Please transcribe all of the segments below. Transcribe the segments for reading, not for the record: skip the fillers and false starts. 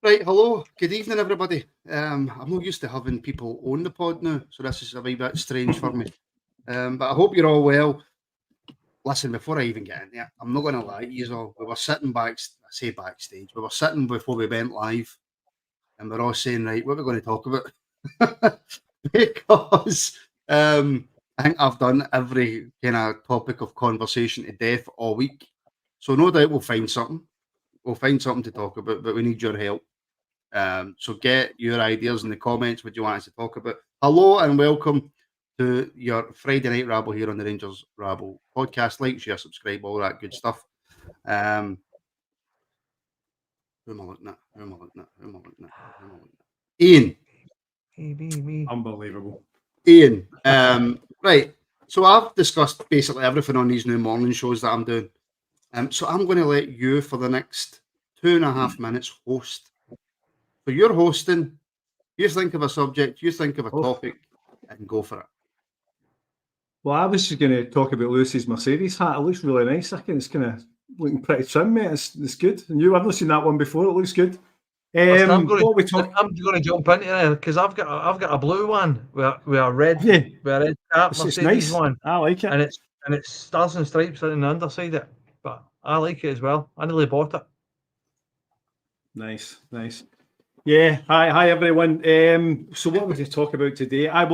Right, hello, good evening, everybody. I'm not used to having people on the pod now, so this is a wee bit strange for me. But I hope you're all well. Listen, before I even get in there, I'm not going to lie to you all. We were sitting backstage. We were sitting before we went live, and we're all saying, right, what are we going to talk about? Because I think I've done every kind of topic of conversation to death all week. So no doubt we'll find something. We'll find something to talk about, but we need your help. So get your ideas in the comments. What you want us to talk about? Hello and welcome to your Friday night Rabble here on the Rangers Rabble podcast. Like, share, subscribe, all that good stuff. Who am I looking at? Ian. Me. Unbelievable. Ian. Right. So I've discussed basically everything on these new morning shows that I'm doing. So I'm going to let you for the next 2.5 minutes host. So you're hosting, you think of a subject, you think of a topic, and go for it. Well, I was just going to talk about Lewis's Mercedes hat. It looks really nice. I think it's kind of looking pretty trim, mate. It's good. And I've not seen that one before. It looks good. I'm going to jump into there because I've got a blue one with a red, cap Mercedes nice. One. I like it, and it's stars and stripes on the underside of it. But I like it as well. I nearly bought it. Nice. Yeah, hi everyone. So what would you talk about today? I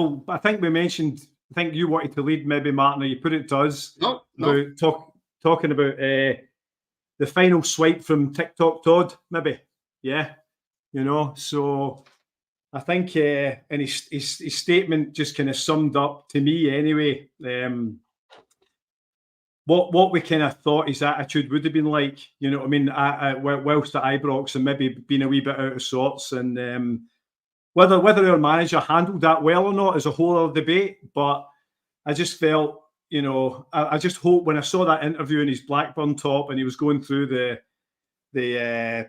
think we mentioned. I think you wanted to lead, maybe Martin, or you put it to us. No. Talking about the final swipe from Tik Tok, Todd, maybe. Yeah, So I think and his statement just kind of summed up to me anyway. What we kind of thought his attitude would have been like, what I mean, whilst at Ibrox and maybe being a wee bit out of sorts, and whether our manager handled that well or not is a whole other debate. But I just felt, I just hope when I saw that interview in his Blackburn top and he was going through the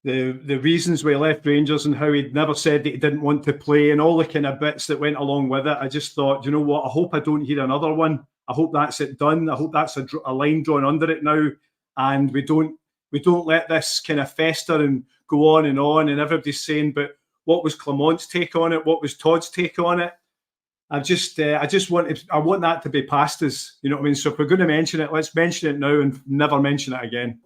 reasons why he left Rangers and how he'd never said that he didn't want to play and all the kind of bits that went along with it, I just thought, you know what, I hope I don't hear another one. I hope that's it done. I hope that's a line drawn under it now, and we don't let this kind of fester and go on, and everybody's saying, but what was Clement's take on it? What was Todd's take on it? I want that to be past us. You know what I mean? So if we're going to mention it, let's mention it now and never mention it again.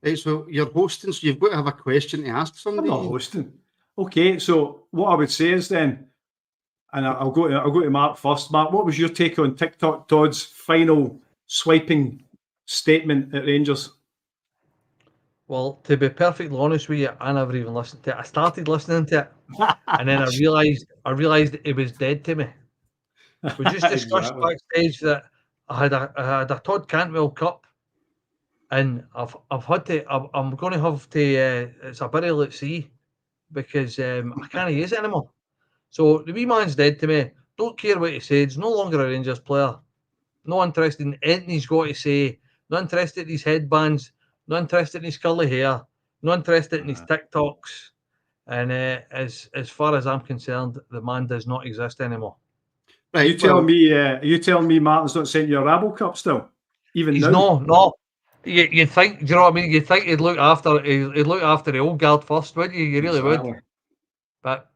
Right, so you're hosting, so you've got to have a question to ask somebody. I'm not hosting. Okay, so what I would say is then, and I'll go to Mark first. Mark, what was your take on Tik Tok Todd's final swiping statement at Rangers? Well, to be perfectly honest with you, I never even listened to it. I started listening to it, and then I realised it was dead to me. We just discussed backstage that I had a Todd Cantwell cup, and I'm going to have to. It's a burial at sea because I can't use it anymore. So the wee man's dead to me. Don't care what he says. He's no longer a Rangers player. No interested in anything he's got to say. No interested in his headbands. No interested in his curly hair. No interested in his TikToks. And as far as I'm concerned, the man does not exist anymore. Right. You telling me Martin's not sent you a Rabble cup still? Even he's now? No. You think? Do you know what I mean? You think he'd look after the old guard first, wouldn't you? You really would. But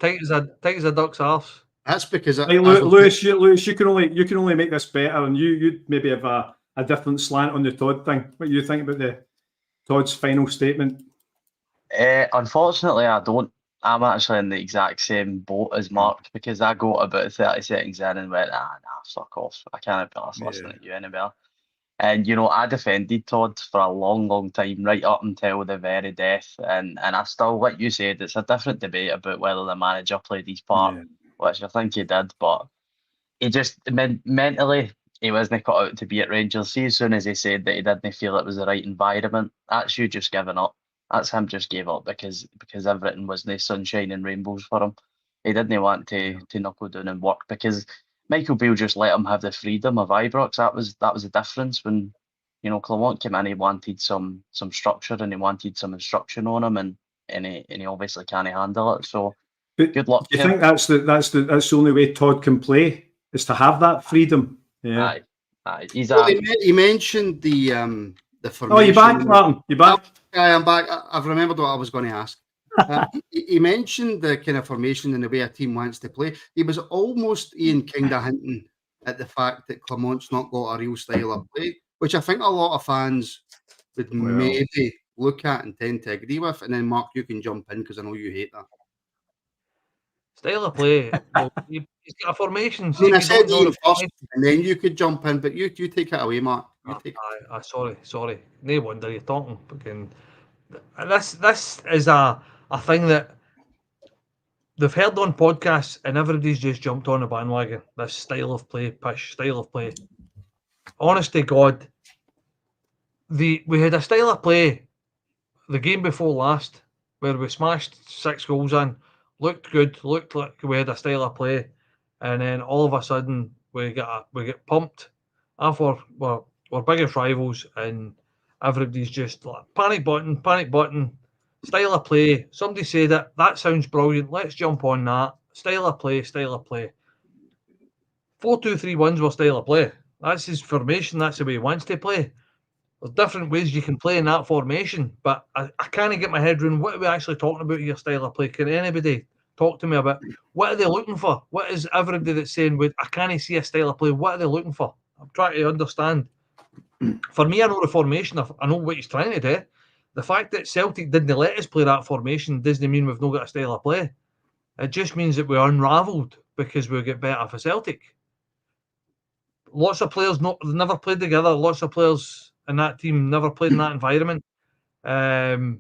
tight as a duck's arse. That's because Lewis, you can only make this better, and you maybe have a different slant on the Todd thing. What do you think about Todd's final statement? Unfortunately, I don't. I'm actually in the exact same boat as Mark because I got about 30 seconds in and went, nah, fuck off. I can't be listening to you anymore. And, I defended Todd for a long, long time, right up until the very death. And I still, like you said, it's a different debate about whether the manager played his part, which I think he did. But he just, mentally, he wasn't cut out to be at Rangers. See, as soon as he said that he didn't feel it was the right environment, that's you just giving up. That's him just gave up because everything wasn't sunshine and rainbows for him. He didn't want to knuckle down and work because Michael Beale just let him have the freedom of Ibrox. That was the difference when, Clement came in. He wanted some structure and he wanted some instruction on him, and he obviously can't handle it. So, good luck. Do you think that's the only way Todd can play is to have that freedom? Yeah. He mentioned the formation. Oh, you back, Martin? You back? I'm back. I've remembered what I was going to ask. He mentioned the kind of formation and the way a team wants to play. He was almost kind of hinting at the fact that Clement's not got a real style of play, which I think a lot of fans would maybe look at and tend to agree with. And then, Mark, you can jump in because I know you hate that. Style of play. Well, he's got a formation. I mean, I said Ian first, and then you could jump in, but you take it away, Mark. Sorry. No wonder you're talking. This is a thing that they've heard on podcasts, and everybody's just jumped on the bandwagon. This style of play, style of play. Honest to God, we had a style of play the game before last where we smashed 6 goals in, looked good, looked like we had a style of play, and then all of a sudden we get pumped. We're biggest rivals, and everybody's just like panic button. Style of play. Somebody said it. That sounds brilliant. Let's jump on that. Style of play. 4-2-3-1's our style of play. That's his formation. That's the way he wants to play. There's different ways you can play in that formation, but I can't get my head around what are we actually talking about here, style of play. Can anybody talk to me about what are they looking for? What is everybody that's saying, I can't see a style of play? What are they looking for? I'm trying to understand. For me, I know the formation. I know what he's trying to do. The fact that Celtic didn't let us play that formation doesn't mean we've not got a style of play. It just means that we're unravelled because we'll get better for Celtic. Lots of players never played together. Lots of players in that team never played in that environment. I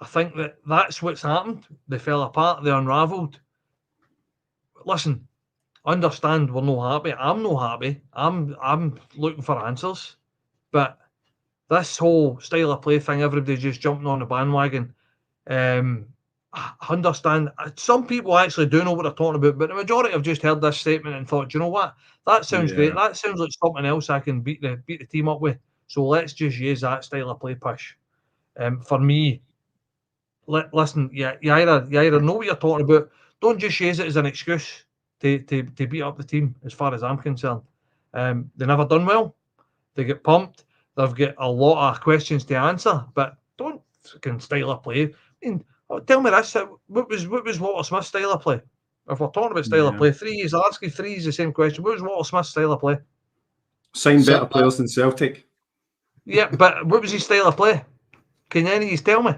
think that's what's happened. They fell apart. They unravelled. Listen, understand we're not happy. I'm not happy. I'm looking for answers. But this whole style of play thing, everybody's just jumping on the bandwagon. I understand. Some people actually do know what they're talking about, but the majority have just heard this statement and thought, do you know what? That sounds great. That sounds like something else I can beat the team up with. So let's just use that style of play push. For me, listen, you either know what you're talking about. Don't just use it as an excuse to beat up the team, as far as I'm concerned. They never done well. They get pumped. They've got a lot of questions to answer, but don't fucking style of play. I mean, tell me this. What was Walter Smith's style of play? If we're talking about style of play, I'll ask you three is the same question. What was Walter Smith's style of play? Sign better players than Celtic. Yeah, but what was his style of play? Can any of you tell me?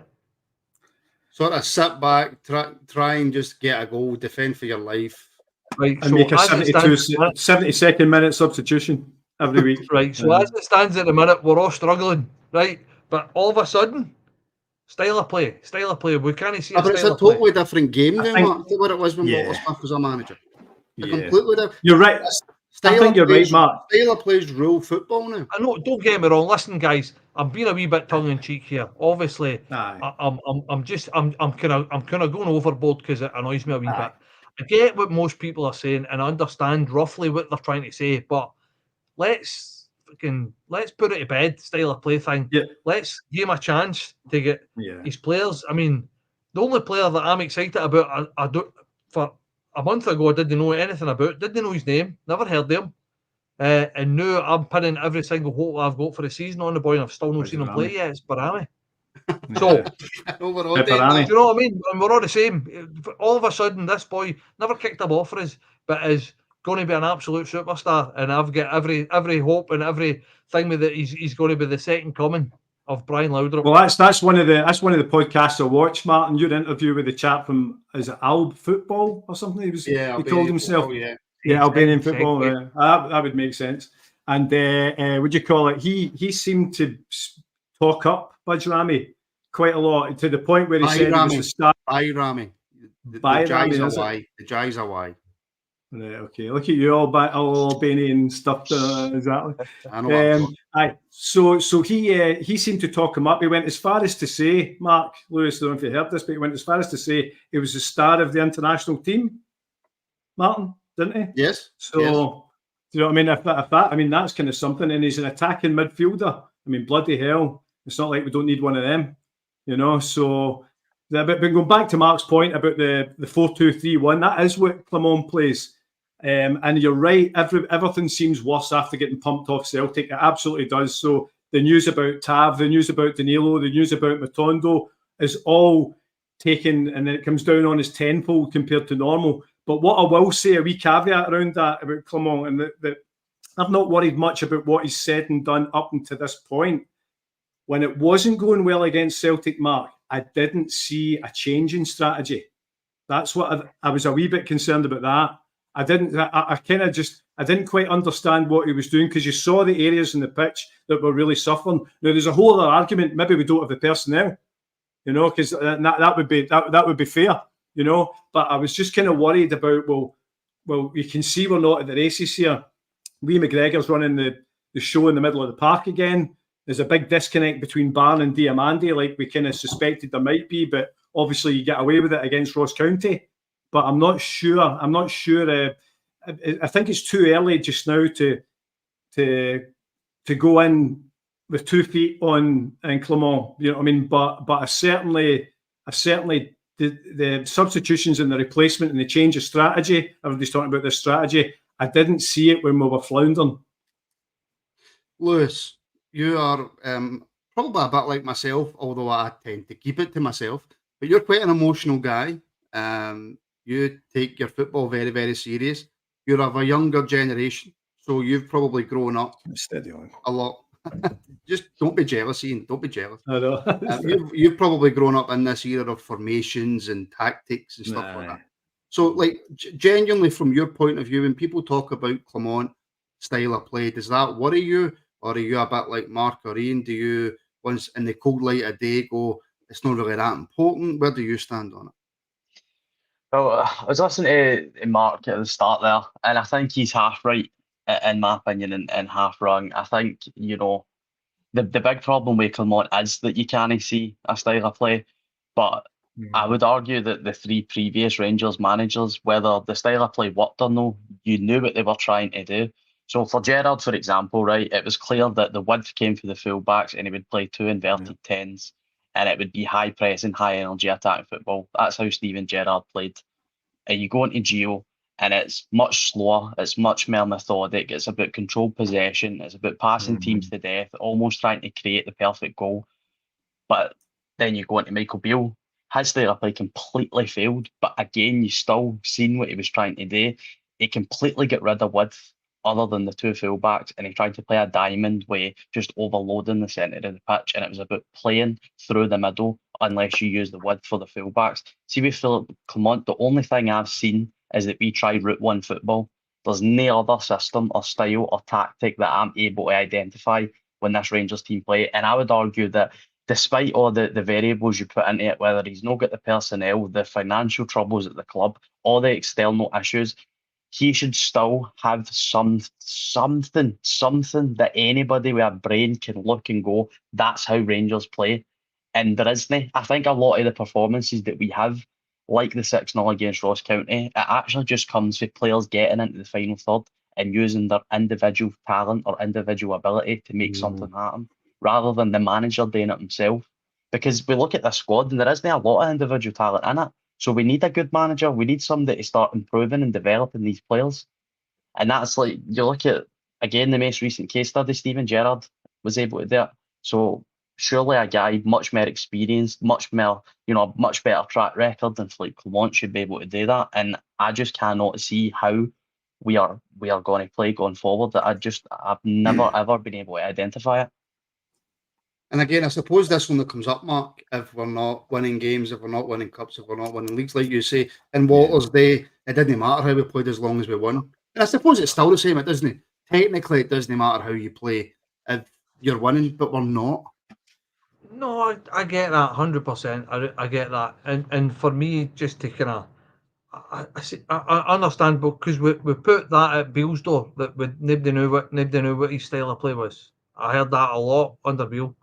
Sort of sit back, try and just get a goal, defend for your life. Right, and so make a 72nd minute substitution every week. Right, so as it stands at the minute, we're all struggling, right? But all of a sudden, style of play. We can't see. But it's a totally different game now, Mark, to what it was when Walter Smith was a manager. Completely different. You're right. I think you're right, Mark. Style of plays rule football now. I know. Don't get me wrong. Listen, guys, I'm being a wee bit tongue in cheek here. Obviously, I'm kind of going overboard because it annoys me a wee bit. I get what most people are saying and I understand roughly what they're trying to say, but let's put it to bed. Style of play thing. Yeah. Let's give him a chance to get his players. I mean, the only player that I'm excited about, I don't for. A month ago, I didn't know anything about. Didn't know his name. Never heard of him. And now I'm pinning every single hope I've got for the season on the boy, and I've still not seen him play yet. It's Barami. So, do you know what I mean? And we're all the same. All of a sudden, this boy never kicked a ball for us, but is going to be an absolute superstar. And I've got every hope and everything that he's going to be the second coming of Brian Laudrup. Well, that's one of the podcasts I watched, Martin. Your interview with the chap from, is it Alb Football or something? He called himself. Football, Albanian football. That would make sense. And would you call it? He seemed to talk up Budge Rami quite a lot, to the point where he said he was the star. Rami. The Jai's a Y. Right, okay. Look at you, all Albanian stuff. Exactly. I know. So he seemed to talk him up. He went as far as to say, Mark Lewis, I don't know if you heard this, but he went as far as to say he was the star of the international team. Martin, didn't he? Yes. So, do you know what I mean? If that, I mean, that's kind of something. And he's an attacking midfielder. I mean, bloody hell! It's not like we don't need one of them, you know. So, but going back to Mark's point about the 4-2-3-1, that is what Clement plays. And you're right, everything seems worse after getting pumped off Celtic. It absolutely does. So the news about Tav, the news about Danilo, the news about Matondo is all taken, and then it comes down on his tenfold compared to normal. But what I will say, a wee caveat around that about Clement, and that I've not worried much about what he's said and done up until this point. When it wasn't going well against Celtic, Mark, I didn't see a change in strategy. That's what I was a wee bit concerned about that. I didn't quite understand what he was doing, because you saw the areas in the pitch that were really suffering. Now, there's a whole other argument. Maybe we don't have the personnel, because that would be fair, But I was just kind of worried about, well, you can see we're not at the races here. Lee McGregor's running the show in the middle of the park again. There's a big disconnect between Barn and Diamandi, like we kind of suspected there might be, but obviously you get away with it against Ross County. But I'm not sure. I think it's too early just now to go in with 2 feet on in Clement. You know what I mean? But I certainly the substitutions and the replacement and the change of strategy. Everybody's talking about this strategy. I didn't see it when we were floundering. Lewis, you are probably a bit like myself, although I tend to keep it to myself. But you're quite an emotional guy. You take your football very, very serious. You're of a younger generation, so you've probably grown up a lot. Just don't be jealous, Ian. Don't be jealous. I know. You've probably grown up in this era of formations and tactics and stuff like that. So, like, genuinely, from your point of view, when people talk about Clement style of play, does that worry you? Or are you a bit like Mark or Ian? Do you, once in the cold light of day, go, it's not really that important? Where do you stand on it? Well, I was listening to Mark at the start there, and I think he's half right, in my opinion, and half wrong. I think, the big problem with Clement is that you can't see a style of play. But I would argue that the 3 previous Rangers managers, whether the style of play worked or no, you knew what they were trying to do. So for Gerrard, for example, right, it was clear that the width came for the fullbacks, and he would play 2 inverted 10s, and it would be high pressing, high energy attacking football. That's how Steven Gerrard played. And you go into Gio, and it's much slower, it's much more methodic, it's about controlled possession, it's about passing teams to death, almost trying to create the perfect goal. But then you go into Michael Beale, his style of play completely failed, but again, you still seen what he was trying to do. He completely got rid of width other than the 2 fullbacks, and he tried to play a diamond way, just overloading the centre of the pitch, and it was about playing through the middle unless you use the width for the fullbacks. See, with Philip Clement, the only thing I've seen is that we try Route 1 football. There's no other system or style or tactic that I'm able to identify when this Rangers team play, and I would argue that despite all the variables you put into it, whether he's not got the personnel, the financial troubles at the club, all the external issues, he should still have something that anybody with a brain can look and go, that's how Rangers play. And there isn't. I think a lot of the performances that we have, like the 6-0 against Ross County, it actually just comes with players getting into the final third and using their individual talent or individual ability to make something happen, rather than the manager doing it himself. Because we look at the squad and there isn't a lot of individual talent in it. So we need a good manager. We need somebody to start improving and developing these players. And that's like, you look at, again, the most recent case study, Steven Gerrard was able to do it. So surely a guy much more experienced, much more, much better track record than Philippe Clement should be able to do that. And I just cannot see how we are going to play going forward. I've never ever been able to identify it. And again, I suppose this one that comes up, Mark, if we're not winning games, if we're not winning cups, if we're not winning leagues, like you say, in Walter's day, it didn't matter how we played as long as we won. And I suppose it's still the same, it doesn't. Technically, it doesn't matter how you play if you're winning, but we're not. No, I get that 100%. I get that, and for me, just to kind of, I understand, because we put that at Beale's door, that nobody knew what his style of play was. I heard that a lot under Beale.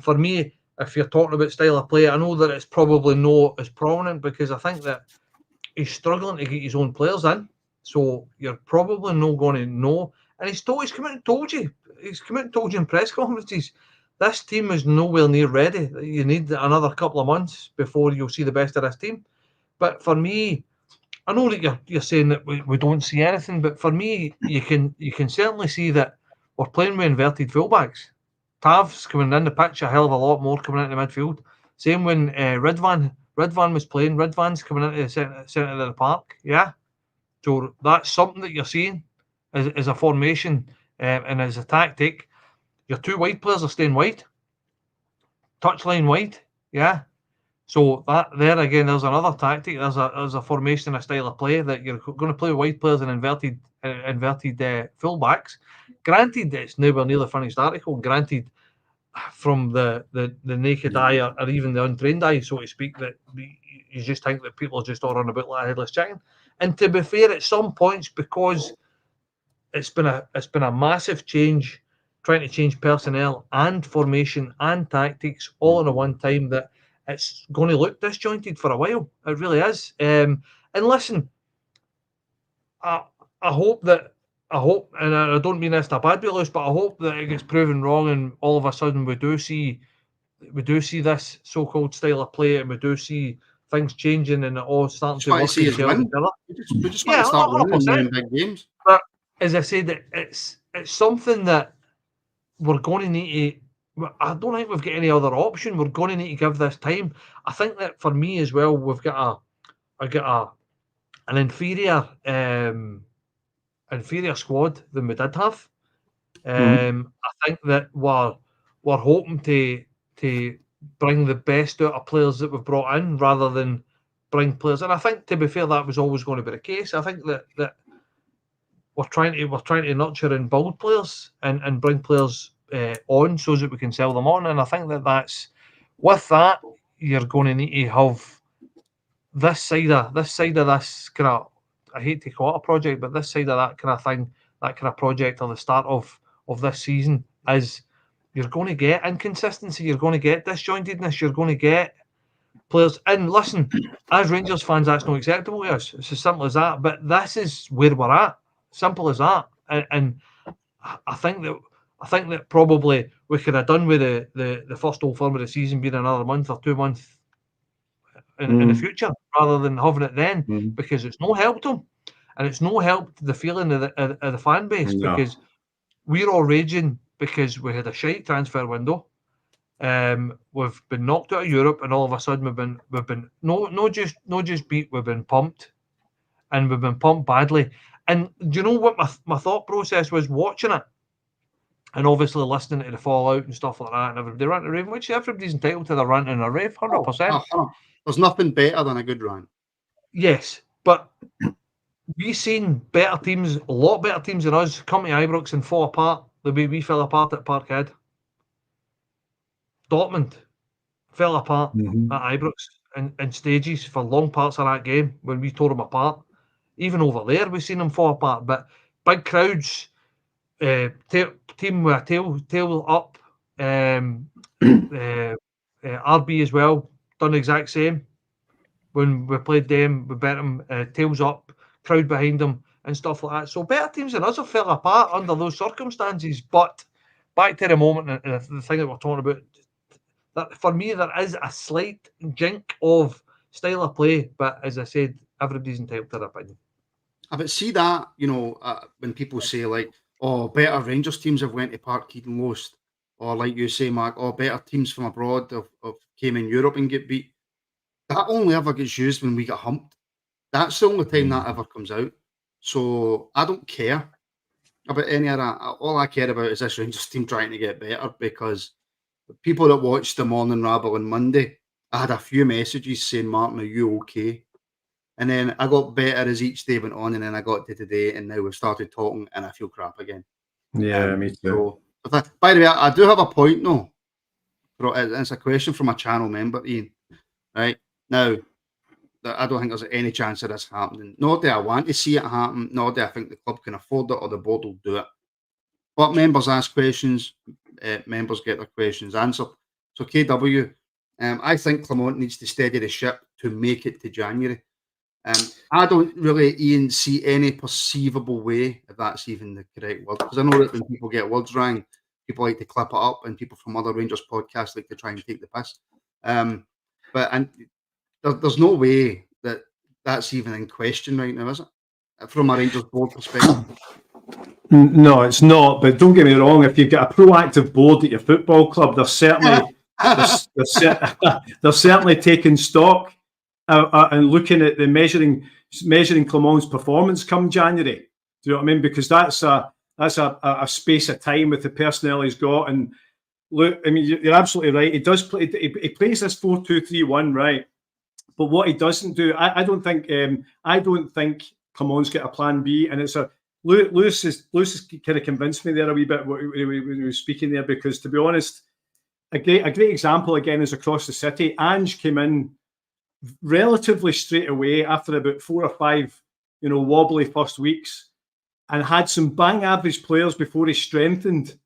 For me, if you're talking about style of play, I know that it's probably not as prominent, because I think that he's struggling to get his own players in. So you're probably not going to know. And he's come out and told you. He's come out and told you in press conferences, this team is nowhere near ready. You need another couple of months before you'll see the best of this team. But for me, I know that you're saying that we don't see anything, but for me, you can certainly see that we're playing with inverted fullbacks. Tav's coming in the pitch a hell of a lot more coming into midfield. Same when Ridvan was playing. Ridvan's coming into the centre of the park. Yeah. So that's something that you're seeing as a formation and as a tactic. Your two wide players are staying wide. Touchline wide. Yeah. So that there again, there's another tactic. There's a formation, a style of play that you're going to play with wide players and inverted fullbacks. Granted, it's nowhere near the finished article. Granted, from the naked eye or even the untrained eye, so to speak, that you just think that people are just all run about like a headless chicken. And to be fair, at some points, because it's been a massive change, trying to change personnel and formation and tactics all in a one time, that it's going to look disjointed for a while. It really is. And listen, I hope, and I don't mean this in a bad way, Lewis, but I hope that it gets proven wrong, and all of a sudden we do see this so-called style of play, and we do see things changing and it all starting to work together. We just want to start winning in big games. But as I said, it's something that we're going to need to. I don't think we've got any other option. We're going to need to give this time. I think that for me as well, we've got an inferior squad than we did have. I think that we're hoping to bring the best out of players that we've brought in rather than bring players. And I think, to be fair, that was always going to be the case. I think that we're trying to nurture and build players and bring players on so that we can sell them on. And I think that's with that, you're going to need to have this side of this kind of, I hate to call it a project, but this side of that kind of thing, that kind of project, or the start of this season, is you're going to get inconsistency, you're going to get disjointedness, you're going to get players. And listen, as Rangers fans, that's not acceptable to us. It's as simple as that. But this is where we're at. Simple as that. And I think that probably we could have done with the first Old Firm of the season being another month or 2 months in the future, rather than having it then, because it's no help to them, and it's no help to the feeling of the fan base, because we're all raging because we had a shite transfer window. We've been knocked out of Europe, and all of a sudden we've been not just beat, we've been pumped, and we've been pumped badly. And do you know what my thought process was watching it, and obviously listening to the fallout and stuff like that, and everybody ranting and raving, which everybody's entitled to their rant and a rave, 100%. There's nothing better than a good rant. Yes, but we've seen better teams, a lot better teams than us, come to Ibrox and fall apart the way we fell apart at Parkhead. Dortmund fell apart at Ibrox in stages for long parts of that game when we tore them apart. Even over there, we've seen them fall apart. But big crowds, team with a tail up, RB as well, done the exact same. When we played them, we bet them tails up, crowd behind them, and stuff like that. So better teams than us have fell apart under those circumstances. But back to the moment, and the thing that we're talking about, that for me there is a slight jink of style of play. But as I said, everybody's entitled to their opinion. But see that, when people say like, oh, better Rangers teams have went to Parkhead and lost, or like you say, Mark, oh, better teams from abroad have came in Europe and get beat. That only ever gets used when we get humped. That's the only time that ever comes out. So I don't care about any of that. All I care about is this Rangers team trying to get better, because the people that watched the morning Rabble on Monday, I had a few messages saying, Martin, are you okay? And then I got better as each day went on, and then I got to today, and now we've started talking, and I feel crap again. Yeah, me too. So, by the way, I do have a point, though. It's a question from a channel member, Ian. Right? Now, I don't think there's any chance of this happening. Nor do I want to see it happen, nor do I think the club can afford it or the board will do it. But members ask questions, members get their questions answered. So, KW, I think Clement needs to steady the ship to make it to January. I don't really, Ian, see any perceivable way, if that's even the correct word, because I know that when people get words wrong, people like to clip it up, and people from other Rangers podcasts like to try and take the piss. But there's no way that that's even in question right now, is it? From a Rangers board perspective. No, it's not. But don't get me wrong. If you've got a proactive board at your football club, they're certainly they're certainly taking stock and looking at the measuring Clement's performance come January. Do you know what I mean? Because that's a space of time with the personnel he's got. And look, I mean, you're absolutely right. He does play. He plays this 4-2-3-1, right? But what he doesn't do, I don't think Clement's got a plan B, and it's a Lewis has kind of convinced me there a wee bit when he was speaking there, because to be honest, a great example again is across the city. Ange came in relatively straight away after about 4 or 5, wobbly first weeks, and had some bang average players before he strengthened,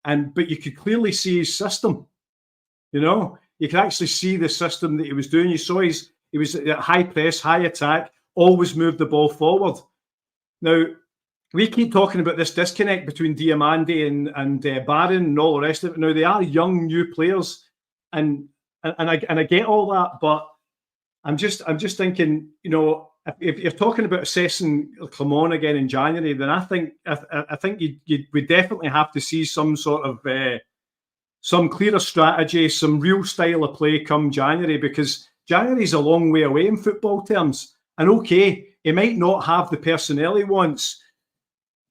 but you could clearly see his system. You could actually see the system that he was doing. You saw he was at high press, high attack, always moved the ball forward. Now, we keep talking about this disconnect between Diamande and Barron and all the rest of it. Now, they are young, new players, and I get all that, but I'm just thinking, if you're talking about assessing Clement again in January, then I think we definitely have to see some sort of some clearer strategy, some real style of play come January, because January's a long way away in football terms. And okay, he might not have the personnel he wants.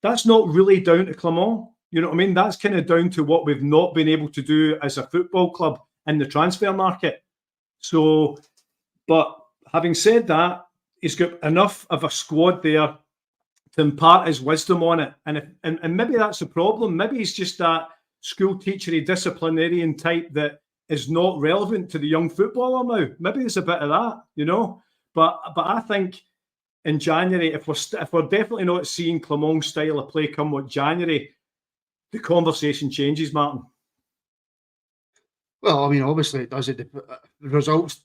That's not really down to Clement. You know what I mean? That's kind of down to what we've not been able to do as a football club in the transfer market. So, but having said that, he's got enough of a squad there to impart his wisdom on it. And maybe that's the problem. Maybe he's just that school teachery, disciplinarian type that is not relevant to the young footballer now. Maybe it's a bit of that, But I think in January, if we're definitely not seeing Clement's style of play come with January, the conversation changes, Martin. Well, I mean, obviously it does. The results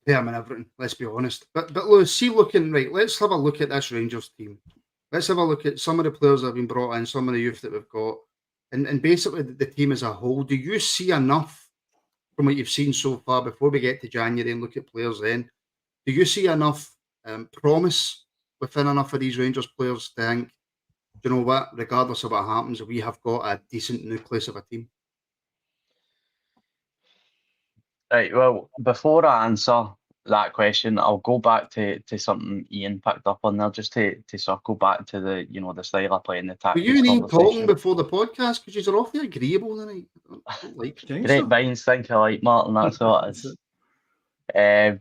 determine everything, let's be honest. But let's let's have a look at this Rangers team. Let's have a look at some of the players that have been brought in, some of the youth that we've got, and basically the team as a whole. Do you see enough from what you've seen so far before we get to January and look at players then? Do you see enough promise within enough of these Rangers players to think, you know what, regardless of what happens, we have got a decent nucleus of a team? Right, well, before I answer that question, I'll go back to something Ian picked up on there, just to circle back to the the style of play and the Were tactics. you and Ian talking before the podcast? Because you're awfully agreeable tonight. Great minds think alike, Martin. That's what it is.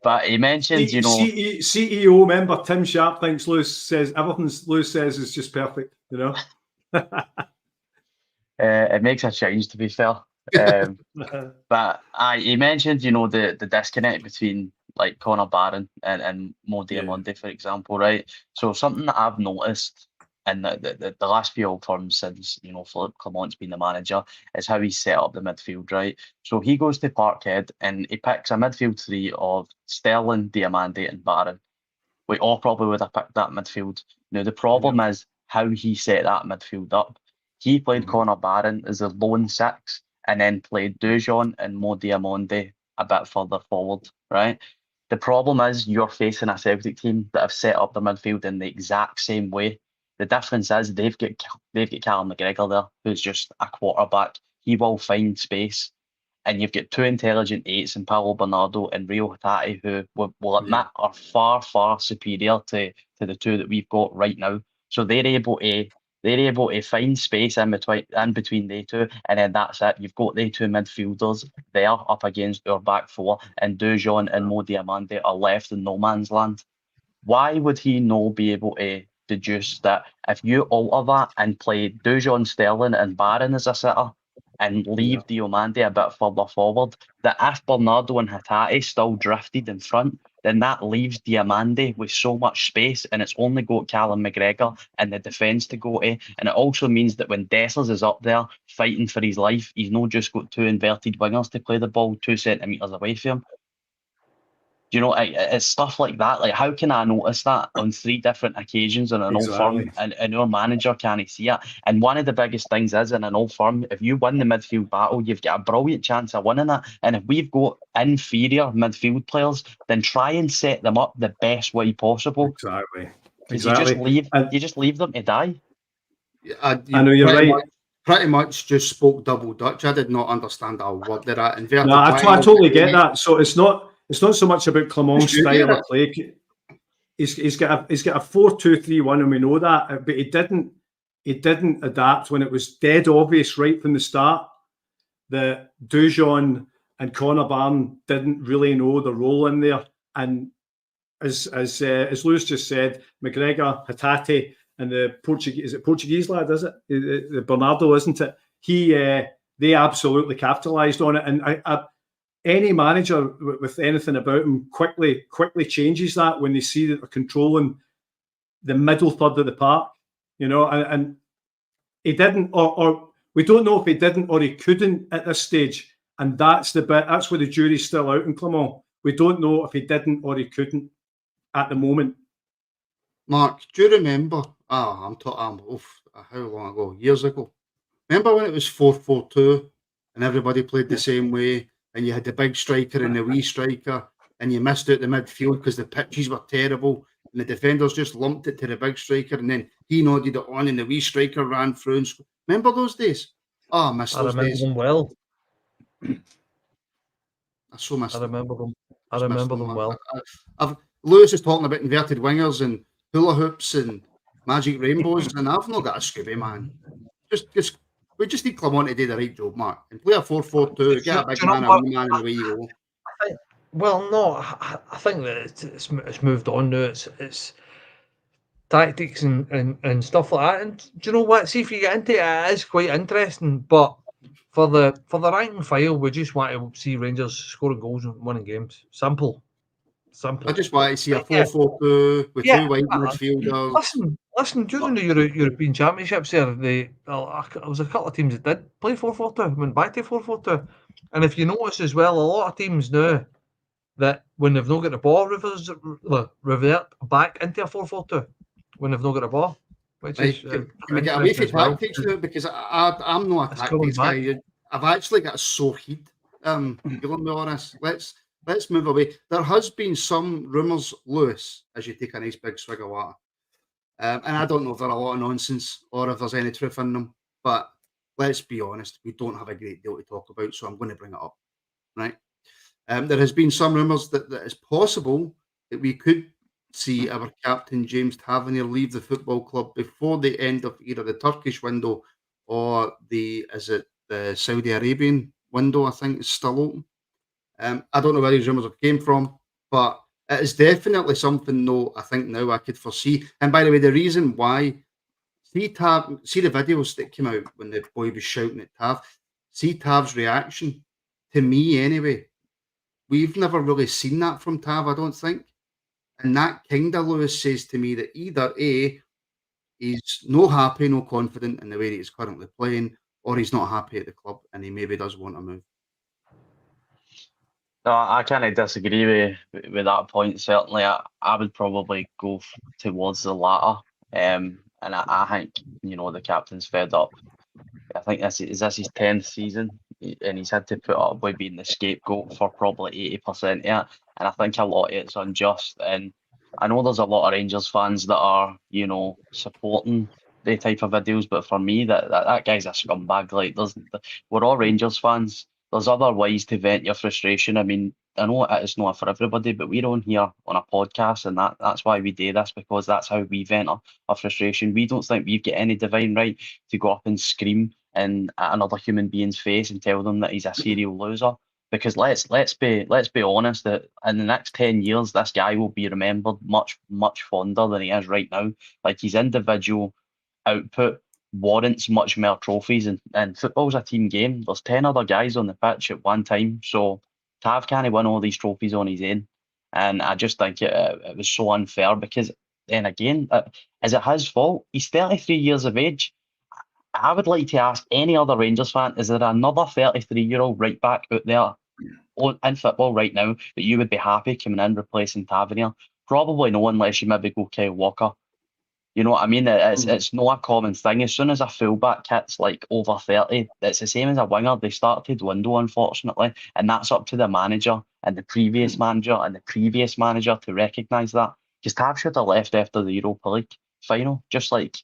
But he mentioned, CEO member Tim Sharp thinks Lewis says everything Lewis says is just perfect. It makes a change, to be fair. But he mentioned, the disconnect between like Connor Barron and Mo Diamande, for example, right? So something that I've noticed in the last few old firms since Philip Clement's been the manager is how he set up the midfield, right? So he goes to Parkhead and he picks a midfield three of Sterling, Diamande, and Barron. We all probably would have picked that midfield. Now the problem is how he set that midfield up. He played Connor Barron as a lone six, and then played Dujon and Mo Diamande a bit further forward, right? The problem is you're facing a Celtic team that have set up the midfield in the exact same way. The difference is they've got Callum McGregor there, who's just a quarterback. He will find space. And you've got two intelligent eights in Paolo Bernardo and Rio Hatate, who will admit are far, far superior to the two that we've got right now. So they're able to find space in between they two, and then that's it. You've got the two midfielders there up against our back four, and Dujon and Mo Diamande are left in no man's land. Why would he not be able to deduce that if you alter that and play Dujon, Sterling, and Barron as a sitter, and leave Diamande a bit further forward, that if Bernardo and Hatate still drifted in front, then that leaves Diamande with so much space, and it's only got Callum McGregor and the defence to go to. And it also means that when Dessers is up there fighting for his life, he's not just got two inverted wingers to play the ball 2 centimetres away from him. It's stuff like that. Like, how can I notice that on 3 different occasions in an old firm, and your manager can't see it? And one of the biggest things is, in an old firm, if you win the midfield battle, you've got a brilliant chance of winning it. And if we've got inferior midfield players, then try and set them up the best way possible. Exactly. You just leave them to die. I know you're right. Pretty much just spoke double Dutch. I did not understand a word of that. Inverted No, I totally get triangle. that. So it's not so much about Clement's Did you style get of play. He's got a 4-2-3-1, and we know that. But he didn't adapt when it was dead obvious right from the start that Dujon and Connor Barn didn't really know the role in there. And as Lewis just said, McGregor, Hatate, and the Portuguese lad, is it? The Bernardo, isn't it? They absolutely capitalised on it. And any manager with anything about him quickly changes that when they see that they're controlling the middle third of the park, and he didn't, or we don't know if he didn't or he couldn't at this stage. And that's where the jury's still out in Clement. We don't know if he didn't or he couldn't at the moment. Mark, do you remember? How long ago? Years ago. Remember when it was 4-4-2 and everybody played the same way, and you had the big striker and the wee striker, and you missed out the midfield because the pitches were terrible, and the defenders just lumped it to the big striker, and then he nodded it on, and the wee striker ran through. And remember those days? I miss those days. I remember them well. I so miss I them. remember them. I remember them well. Lewis is talking about inverted wingers and hula hoops and magic rainbows, and I've not got a Scooby, man. We just need Clement to do the right job, Mark, and play a 4-4-2, get a big man, a wee man, and away you go. Well, no, I think that it's moved on now. It's tactics and stuff like that. And do you know what? See, if you get into it, it is quite interesting. But for the rank and file, we just want to see Rangers scoring goals and winning games. Simple. I just want to see a 4-4-2 with two wide midfielders. Listen. During the European Championships, there was a couple of teams that did play 4-4-2, went back to 4-4-2, and if you notice as well, a lot of teams now that when they've not got the ball, revert back into a 4-4-2 when they've not got the ball. Which is can we get away from tactics now? Because I'm not a tactics guy. I've actually got so heat. Dealing with all this. Let's move away. There has been some rumours, Lewis, as you take a nice big swig of water. And I don't know if they're a lot of nonsense or if there's any truth in them. But let's be honest, we don't have a great deal to talk about, so I'm going to bring it up. Right? There has been some rumours that it's possible that we could see our captain, James Tavernier, leave the football club before the end of either the Turkish window or the Saudi Arabian window, I think, is still open. I don't know where these rumours have came from, but it is definitely something, though, I think now I could foresee. And by the way, the reason why, see the videos that came out when the boy was shouting at Tav, see Tav's reaction, to me anyway, we've never really seen that from Tav, I don't think. And that kind of, Lewis, says to me that either A, he's no happy, no confident in the way that he's currently playing, or he's not happy at the club and he maybe does want to move. No, I kind of disagree with that point. Certainly, I would probably go towards the latter. And I think, the captain's fed up. I think this is his 10th season, and he's had to put up with being the scapegoat for probably 80% of it. And I think a lot of it's unjust. And I know there's a lot of Rangers fans that are, supporting the type of videos, but for me, that guy's a scumbag. Like, we're all Rangers fans. There's other ways to vent your frustration. I mean, I know it's not for everybody, but we're on here on a podcast, and that's why we do this, because that's how we vent our frustration. We don't think we've got any divine right to go up and scream in another human being's face and tell them that he's a serial loser. Because let's be honest, that in the next 10 years, this guy will be remembered much, much fonder than he is right now. Like, his individual output warrants much more trophies, and football's a team game. There's 10 other guys on the pitch at one time, so Tav can't win all these trophies on his own. And I just think it was so unfair, because then again, is it his fault? He's 33 years of age. I would like to ask any other Rangers fan, is there another 33-year-old right back out there in football right now that you would be happy coming in replacing Tavernier? Probably no, unless you maybe go Kyle Walker. You know what I mean? It's not a common thing. As soon as a fullback hits like over 30, it's the same as a winger. They start to dwindle, unfortunately, and that's up to the manager and the previous manager and the previous manager to recognise that. Because Tav should have left after the Europa League final, just like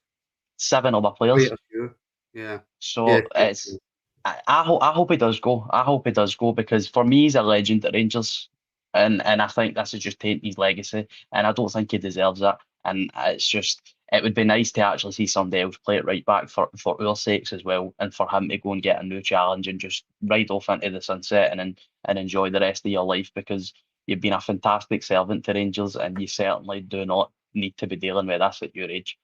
7 other players. Quite a few. Yeah. So Yeah, it's I hope he does go. I hope he does go because for me he's a legend at Rangers, and I think this is just tainting his legacy, and I don't think he deserves that. And it's just it would be nice to actually see somebody else play it right back for our sakes as well, and for him to go and get a new challenge and just ride off into the sunset and enjoy the rest of your life because you've been a fantastic servant to Rangers and you certainly do not need to be dealing with this at your age.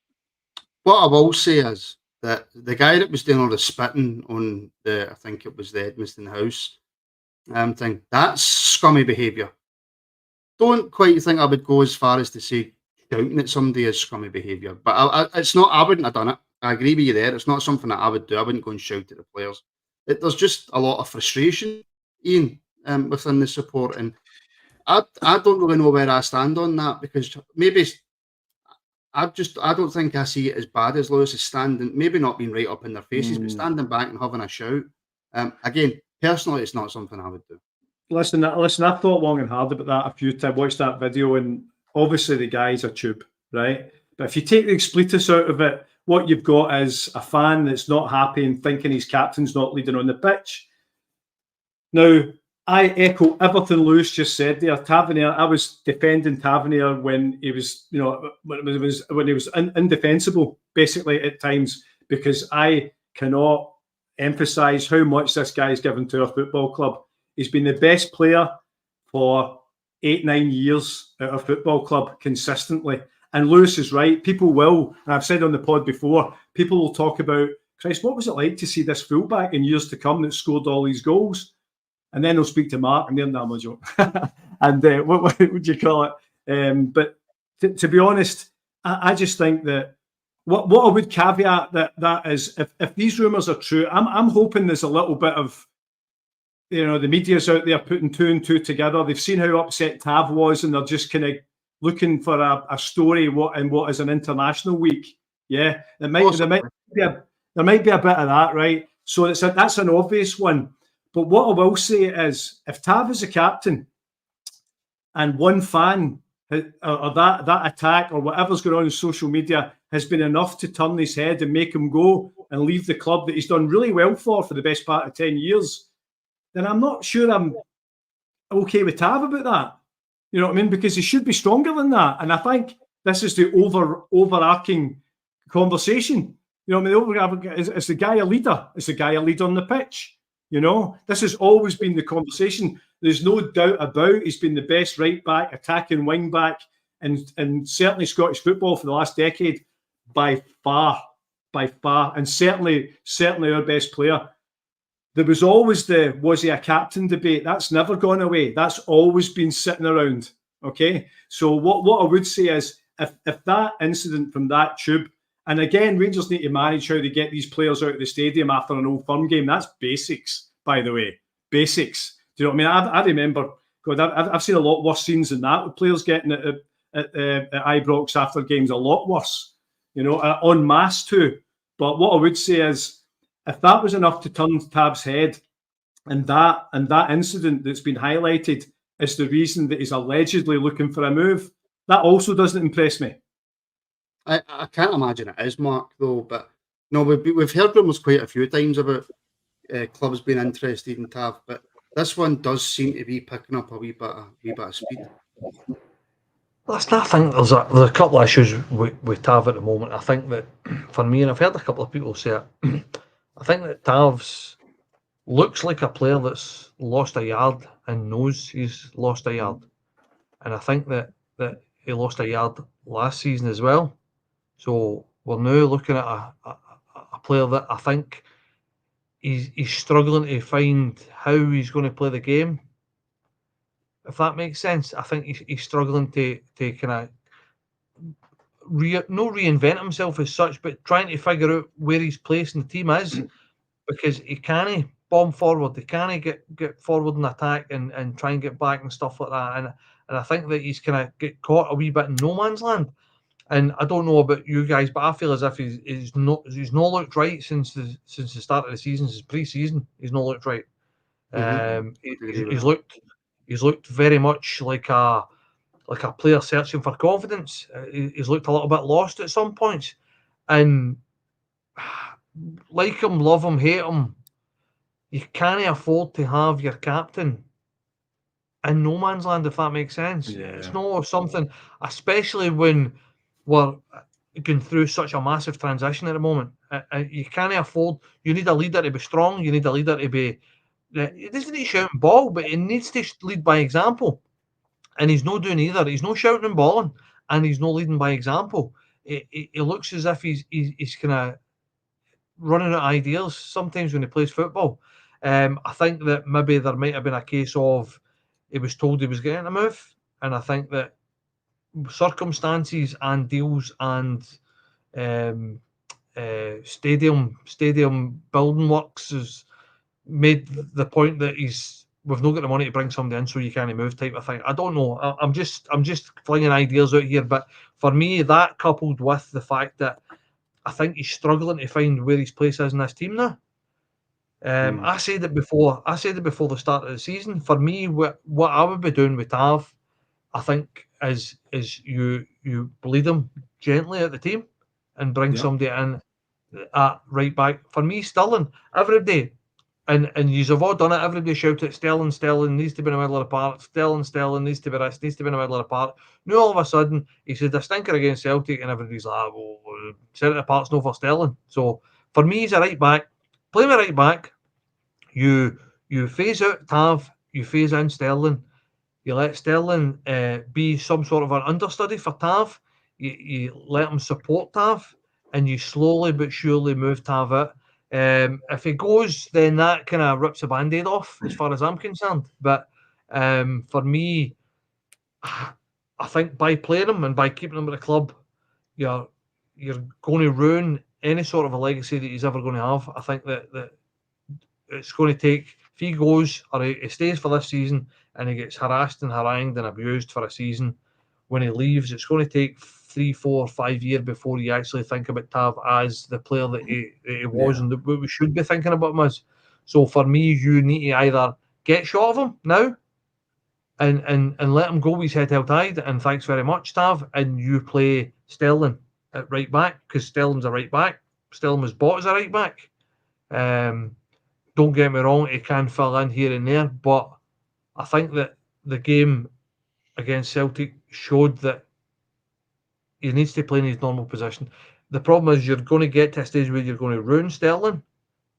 What I will say is that the guy that was doing all the spitting on I think it was the Edmiston House thing, that's scummy behaviour. Don't quite think I would go as far as to say shouting at somebody is scummy behaviour, but it's not. I wouldn't have done it. I agree with you there. It's not something that I would do. I wouldn't go and shout at the players. There's just a lot of frustration, Ian, within the support, and I don't really know where I stand on that because maybe I don't think I see it as bad as Lewis is standing, maybe not being right up in their faces, but standing back and having a shout. Again, personally, it's not something I would do. Listen, I've thought long and hard about that a few times. Watched that video, and obviously the guy's a tube, right? But if you take the expletus out of it, what you've got is a fan that's not happy and thinking his captain's not leading on the pitch. Now, I echo everything Lewis just said there. Tavernier, I was defending Tavernier when he was, when he was indefensible, basically at times, because I cannot emphasise how much this guy's given to our football club. He's been the best player for 8-9 years at our football club consistently. And Lewis is right. People will, and I've said on the pod before, people will talk about, Christ, what was it like to see this fullback in years to come that scored all these goals? And then they'll speak to Mark, and they're not a joke. And what would you call it? But to be honest, I just think that what I would caveat that is, if these rumours are true, I'm hoping there's a little bit of, the media's out there putting 2 and 2 together. They've seen how upset Tav was, and they're just kind of looking for a story what is an international week. Yeah, there might be a bit of that, right? So that's an obvious one. But what I will say is, if Tav is a captain, and one fan or that attack or whatever's going on in social media has been enough to turn his head and make him go and leave the club that he's done really well for the best part of 10 years, then I'm not sure I'm okay with Tav about that. You know what I mean? Because he should be stronger than that. And I think this is the overarching conversation. You know what I mean? Is the guy a leader? Is the guy a leader on the pitch? This has always been the conversation. There's no doubt about he's been the best right back, attacking wing back, and certainly Scottish football for the last decade by far, and certainly our best player. There was always was he a captain debate. That's never gone away. That's always been sitting around. Okay, so what I would say is, if that incident from that tube, and again, Rangers need to manage how they get these players out of the stadium after an Old Firm game. That's basics, by the way. Basics. Do you know what I mean? I remember, God, I've seen a lot worse scenes than that, with players getting at Ibrox after games, a lot worse, en masse too. But what I would say is, if that was enough to turn Tav's head, and that incident that's been highlighted is the reason that he's allegedly looking for a move, that also doesn't impress me. I can't imagine it is, Mark, though. But no, we've heard rumours quite a few times about clubs being interested in Tav, but this one does seem to be picking up a wee bit of speed. Listen, I think there's a couple of issues with Tav at the moment. I think that, for me, and I've heard a couple of people say it, I think that Tav's looks like a player that's lost a yard and knows he's lost a yard. And I think that he lost a yard last season as well. So we're now looking at a player that I think he's struggling to find how he's going to play the game. If that makes sense, I think he's struggling to kind of not reinvent himself as such, but trying to figure out where his place in the team is, because he can't bomb forward, he can't get forward and attack and try and get back and stuff like that. And I think that he's kind of get caught a wee bit in no man's land. And I don't know about you guys, but I feel as if he's not looked right since the start of the season, since pre-season. He's not looked right. He's looked very much like a player searching for confidence. He's looked a little bit lost at some points, and like him, love him, hate him, you can't afford to have your captain in no man's land, if that makes sense. Yeah. It's not something, especially when we're going through such a massive transition at the moment. You can't afford, you need a leader to be strong, you need a leader to be, he doesn't need to shout and ball, but he needs to lead by example. And he's not doing either. He's not shouting and balling, and he's not leading by example. He looks as if he's kind of running out of ideas sometimes when he plays football. I think that maybe there might have been a case of he was told he was getting a move, and I think that circumstances and deals and stadium building works has made the point that we've not got the money to bring somebody in, so you can't move type of thing. I don't know. I'm just flinging ideas out here, but for me, that coupled with the fact that I think he's struggling to find where his place is in this team now. I said it before the start of the season. For me, what I would be doing with Tav, I think, is you bleed him gently at the team and bring somebody in at right back. For me, Sterling every day. And you've all done it. Everybody shout at Sterling needs to be in the middle of the park. Sterling needs to be this, needs to be in the middle of the park. Now all of a sudden he said a stinker against Celtic, and everybody's like, "Well, centre park's no for Sterling." So for me, he's a right back. Play me right back. You phase out Tav. You phase in Sterling. You let Sterling be some sort of an understudy for Tav. You let him support Tav, and you slowly but surely move Tav out. If he goes, then that kind of rips the band-aid off, as far as I'm concerned. But for me, I think by playing him and by keeping him at the club, you're going to ruin any sort of a legacy that he's ever going to have. I think that it's going to take, if he goes or he stays for this season and he gets harassed and harangued and abused for a season, when he leaves, it's going to take 3, 4, 5 years before you actually think about Tav as the player that he was and what we should be thinking about him as. So for me, you need to either get shot of him now and let him go with his head held high, and thanks very much, Tav, and you play Sterling at right back, because Sterling's a right back. Sterling was bought as a right back. Don't get me wrong, he can fill in here and there, but I think that the game against Celtic showed that he needs to play in his normal position. The problem is you're going to get to a stage where you're going to ruin Sterling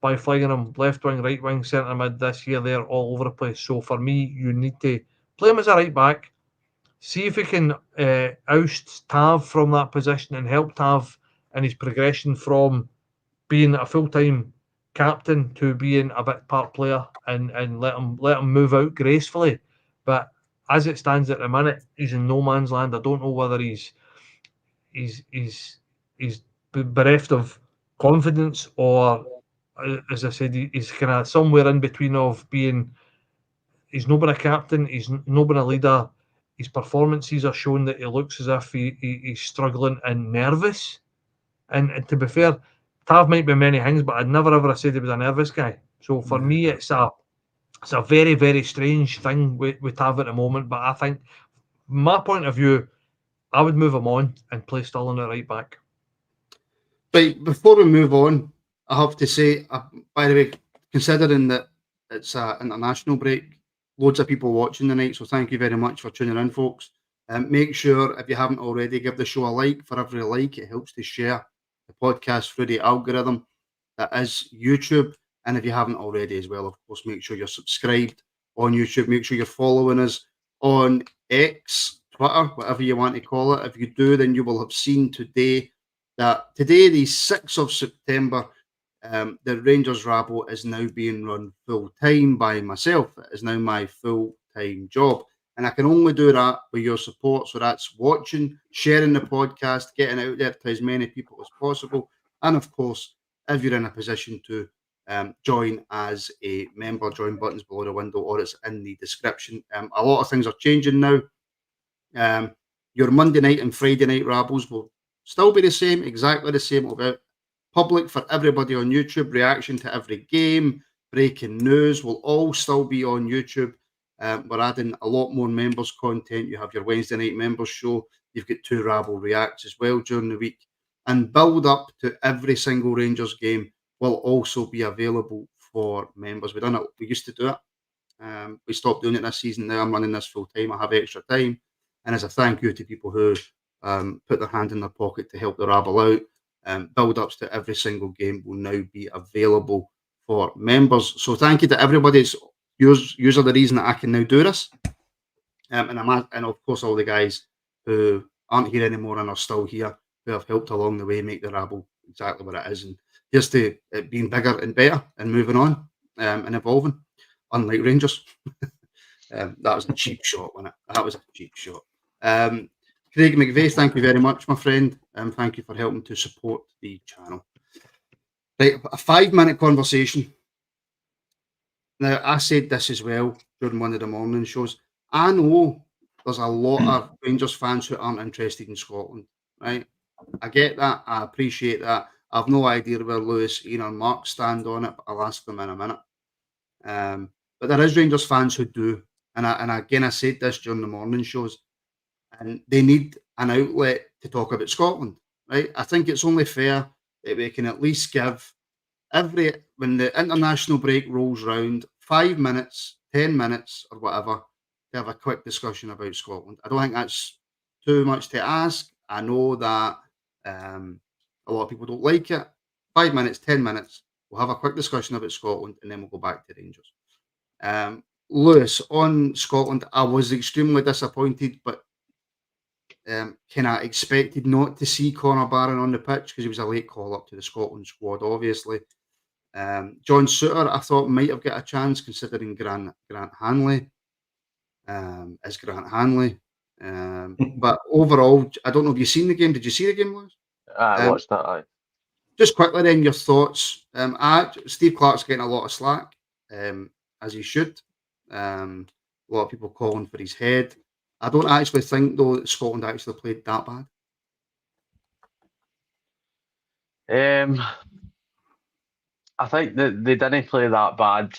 by flying him left wing, right wing, centre mid, this here, there, all over the place. So for me, you need to play him as a right back, see if he can oust Tav from that position and help Tav in his progression from being a full-time captain to being a bit part player, and let him move out gracefully. But as it stands at the minute, he's in no man's land. I don't know whether he's bereft of confidence, or as I said, he's kind of somewhere in between of being, he's not been a captain, he's not been a leader. His performances are showing that he looks as if he's struggling and nervous. And to be fair, Tav might be many things, but I'd never ever said he was a nervous guy. So for me, it's a very, very strange thing with Tav at the moment. But I think, from my point of view, I would move him on and play Sterling at right back. But before we move on, I have to say, by the way, considering that it's an international break, loads of people watching tonight, so thank you very much for tuning in, folks. Make sure, if you haven't already, give the show a like. For every like, it helps to share the podcast through the algorithm that is YouTube. And if you haven't already as well, of course, make sure you're subscribed on YouTube. Make sure you're following us on X, Twitter, whatever you want to call it. If you do, then you will have seen today that today, the 6th of September, the Rangers Rabble is now being run full-time by myself. It is now my full-time job. And I can only do that with your support. So that's watching, sharing the podcast, getting out there to as many people as possible. And of course, if you're in a position to join as a member, join buttons below the window, or it's in the description. A lot of things are changing now. Your Monday night and Friday night Rabbles will still be the same, exactly the same. About public for everybody on YouTube, reaction to every game, breaking news will all still be on YouTube. We're adding a lot more members content. You have your Wednesday night members show. You've got 2 Rabble reacts as well during the week. and build up to every single Rangers game will also be available for members. We used to do it. We stopped doing it this season. Now I'm running this full time. I have extra time, and as a thank you to people who put their hand in their pocket to help the Rabble out, build-ups to every single game will now be available for members. So thank you to everybody. Yours are the reason that I can now do this, and of course all the guys who aren't here anymore and are still here, who have helped along the way make the Rabble exactly what it is, and just to it being bigger and better and moving on and evolving. Unlike Rangers. That was a cheap shot, wasn't it? That was a cheap shot. Craig McVeigh, thank you very much, my friend. Thank you for helping to support the channel. Right, a 5-minute conversation. Now, I said this as well during one of the morning shows. I know there's a lot of Rangers fans who aren't interested in Scotland, right? I get that. I appreciate that. I've no idea where Lewis, Ian, or Mark stand on it, but I'll ask them in a minute. But there is Rangers fans who do, and again I said this during the morning shows, and they need an outlet to talk about Scotland, right? I think it's only fair that we can at least give when the international break rolls round, 5 minutes, 10 minutes, or whatever, to have a quick discussion about Scotland. I don't think that's too much to ask. I know that a lot of people don't like it. 5 minutes, 10 minutes, we'll have a quick discussion about Scotland, and then we'll go back to Rangers. Lewis, on Scotland, I was extremely disappointed, but kind of expected not to see Connor Barron on the pitch because he was a late call up to the Scotland squad, obviously. John Souttar, I thought might have got a chance considering Grant Hanley is Grant Hanley. But overall, I don't know, have you seen the game? Did you see the game, Lewis? I watched that. Aye. Just quickly then, your thoughts. Steve Clarke's getting a lot of slack, as he should. A lot of people calling for his head. I don't actually think, though, that Scotland actually played that bad. I think that they didn't play that bad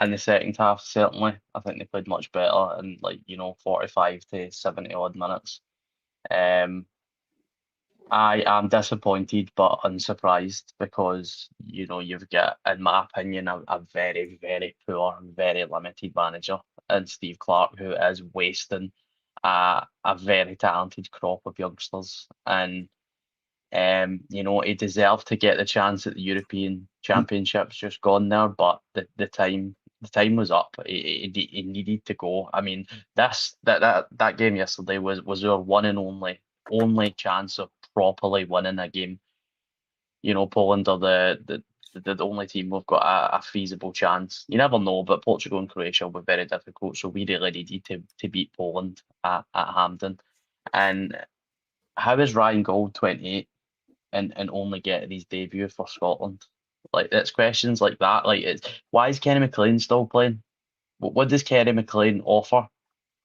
in the second half, certainly. I think they played much better in 45 to 70 odd minutes. I am disappointed but unsurprised because, you've got, in my opinion, a very, very poor and very limited manager in Steve Clarke, who is wasting a very talented crop of youngsters. And, he deserved to get the chance at the European Championships, just gone there, but the time was up. He needed to go. I mean, that game yesterday was our one and only chance of properly winning a game. Poland are the only team we've got a feasible chance. You never know, but Portugal and Croatia were very difficult, so we really needed to beat Poland at Hampden. And how is Ryan Gold 28 and only getting his debut for Scotland? Like, it's questions like that. Like, why is Kenny McLean still playing? What does Kenny McLean offer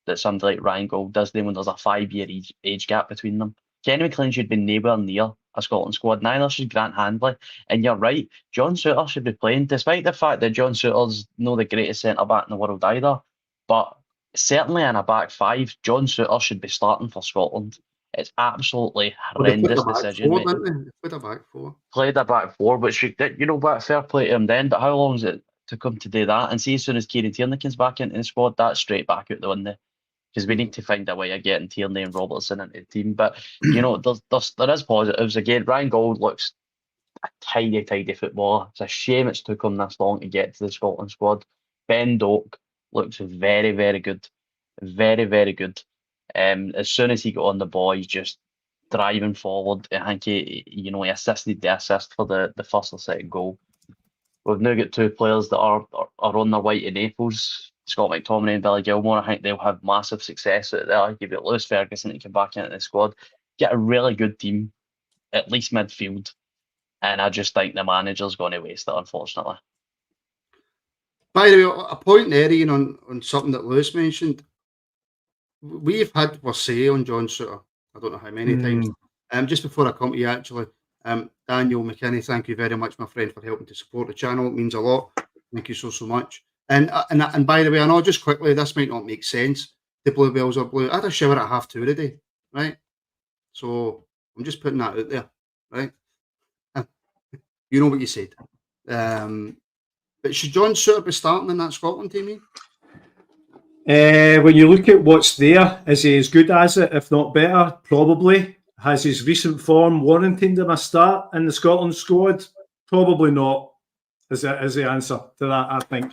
that somebody like Ryan Gold does when there's a 5-year age gap between them? Kenny McLean should be nowhere near a Scotland squad. Neither should Grant Handley. And you're right, John Souttar should be playing, despite the fact that John Souttar's not the greatest centre-back in the world either. But certainly in a back five, John Souttar should be starting for Scotland. It's absolutely horrendous decision. They played a back four. Played a back four, which, what, fair play to him then, but how long is it took him to do that? And see, as soon as Kieran Tierney comes back into the squad, that's straight back out the window. Because we need to find a way of getting Tierney and Robertson into the team. But, there is positives. Again, Ryan Gold looks a tiny footballer. It's a shame it's took him this long to get to the Scotland squad. Ben Doak looks very, very good. Very, very good. As soon as he got on the ball, he's just driving forward. I think he assisted the assist for the first or second goal. We've now got two players that are on their way to Naples. Scott McTominay and Billy Gilmore. I think they'll have massive success out there. You've got Lewis Ferguson to come back into the squad. Get a really good team, at least midfield. And I just think the manager's going to waste it, unfortunately. By the way, a point there, Ian, on something that Lewis mentioned. We've had our say on John Souttar. I don't know how many times. Just before I come to you, actually, Daniel McKinney, thank you very much, my friend, for helping to support the channel. It means a lot. Thank you so much. And by the way, I know, just quickly, this might not make sense. The Bluebells are blue. I had a shower at 2:30 today, right? So I'm just putting that out there. right? You know what you said. But should John Souttar be starting in that Scotland team? When you look at what's there, is he as good as it, if not better? Probably. Has his recent form warranted him a start in the Scotland squad? Probably not, is the answer to that, I think.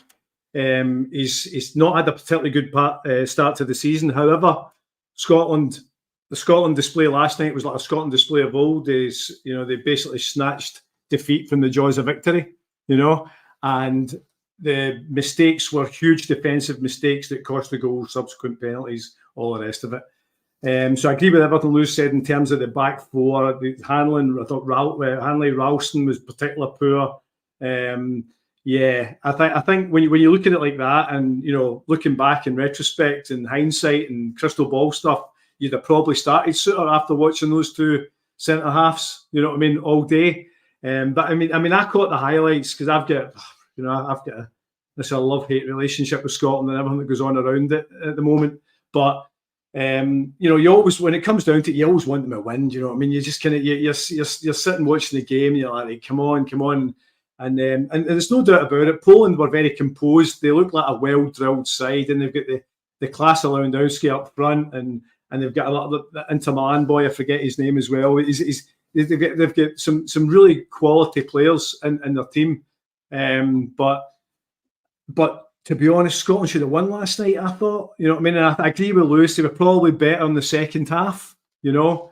He's not had a particularly good start to the season. However, the Scotland display last night was like a Scotland display of old days. You know, they basically snatched defeat from the jaws of victory, you know, and the mistakes were huge defensive mistakes that cost the goal, subsequent penalties, all the rest of it. So I agree with everything Lewis said in terms of the back four. The handling, I thought Hanley Ralston was particularly poor. Yeah, I think when you look at it like that, and you know, looking back in retrospect and hindsight and crystal ball stuff, you'd have probably started Souttar after watching those two centre halves. You know what I mean, all day. But I mean, I caught the highlights because I've got this love-hate relationship with Scotland and everything that goes on around it at the moment. But you know, you always, when it comes down to it, you always want them to win. You know what I mean? You just kind of you're sitting watching the game, and you're like, come on. And there's no doubt about it. Poland were very composed. They look like a well-drilled side, and they've got the class of Lewandowski up front, and they've got a lot of the Inter Milan boy. I forget his name as well. They've got some really quality players in their team, but to be honest, Scotland should have won last night, I thought. You know what I mean? And I agree with Lewis. They were probably better in the second half, you know.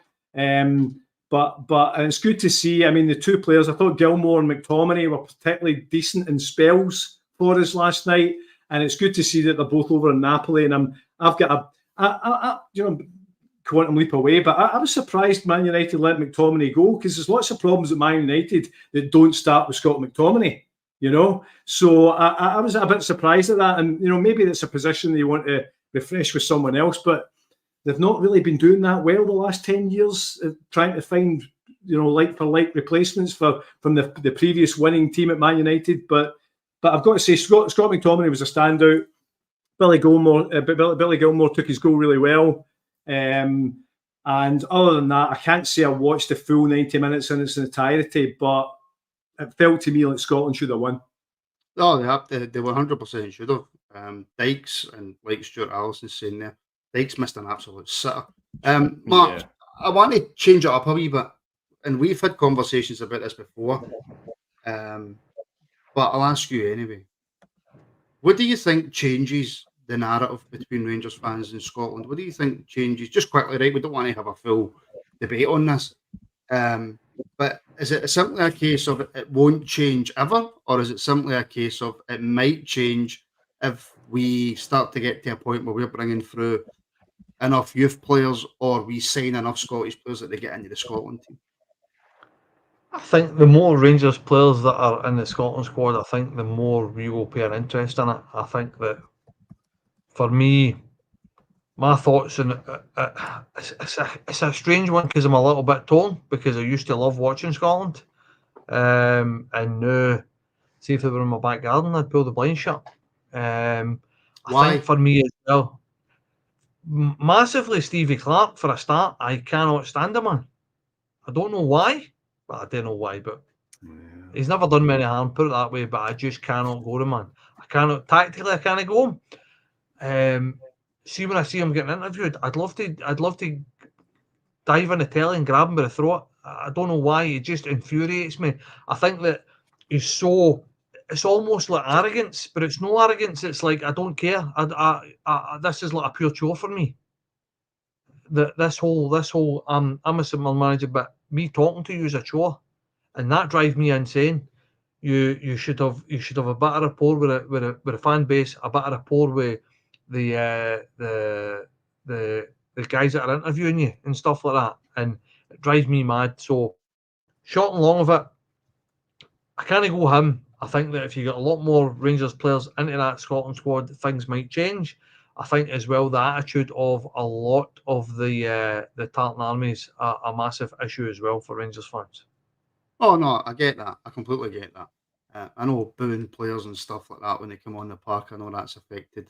But and it's good to see. I mean, the two players, I thought Gilmour and McTominay were particularly decent in spells for us last night. And it's good to see that they're both over in Napoli. And I've got a quantum leap away, but I was surprised Man United let McTominay go, because there's lots of problems at Man United that don't start with Scott McTominay. You know, so I was a bit surprised at that, and you know, maybe it's a position that you want to refresh with someone else, but they've not really been doing that well the last 10 years, trying to find, you know, like for like replacements from the previous winning team at Man United. But I've got to say, Scott McTominay was a standout. Billy Gilmour took his goal really well, and other than that, I can't say I watched the full 90 minutes in its entirety, but it felt to me like Scotland should have won. Oh, they were 100% should have. Dykes, and like Stuart Allison's saying there, Dykes missed an absolute sitter. Mark, yeah. I want to change it up a wee bit, and we've had conversations about this before, but I'll ask you anyway. What do you think changes the narrative between Rangers fans and Scotland? What do you think changes? Just quickly, right? We don't want to have a full debate on this. But is it simply a case of it won't change ever, or is it simply a case of it might change if we start to get to a point where we're bringing through enough youth players, or we sign enough Scottish players that they get into the Scotland team? I think the more Rangers players that are in the Scotland squad, I think the more we will pay an interest in it. I think that, for me, my thoughts on it, it's a strange one, because I'm a little bit torn, because I used to love watching Scotland, and now, see if they were in my back garden, I'd pull the blind shut. I think for me as well, massively Stevie Clark for a start. I cannot stand him, man. I don't know why, but I don't know why. But he's never done me any harm, put it that way. But I just cannot go to him, man. I cannot tactically. I can't go him. See, when I see him getting interviewed, I'd love to dive in the telly and grab him by the throat. I don't know why. It just infuriates me. I think that he's so. It's almost like arrogance, but it's no arrogance. It's like, I don't care. This is like a pure chore for me. This whole I'm a similar manager, but me talking to you is a chore, and that drives me insane. You should have a better rapport with a fan base, a better rapport with the guys that are interviewing you and stuff like that, and it drives me mad. So, short and long of it, I can't go him. I think that if you get a lot more Rangers players into that Scotland squad, things might change. I think as well the attitude of a lot of the Tartan armies are a massive issue as well for Rangers fans. Oh no, I get that. I completely get that. I know booing players and stuff like that when they come on the park. I know that's affected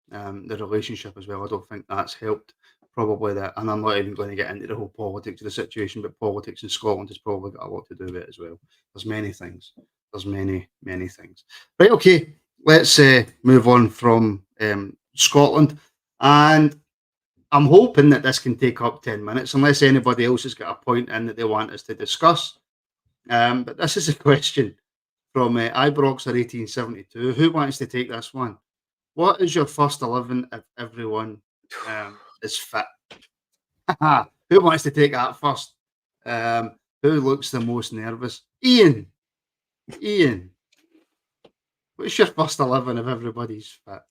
the relationship as well. I don't think that's helped probably that, and I'm not even going to get into the whole politics of the situation, but politics in Scotland has probably got a lot to do with it as well. There's many things. There's many things. Right, okay, let's move on from Scotland, and I'm hoping that this can take up 10 minutes, unless anybody else has got a point in that they want us to discuss. But this is a question from Ibrox 1872. Who wants to take this one? What is your first 11 if everyone is fit? Who wants to take that first? Who looks the most nervous? Ian, what's your first 11 if everybody's fit?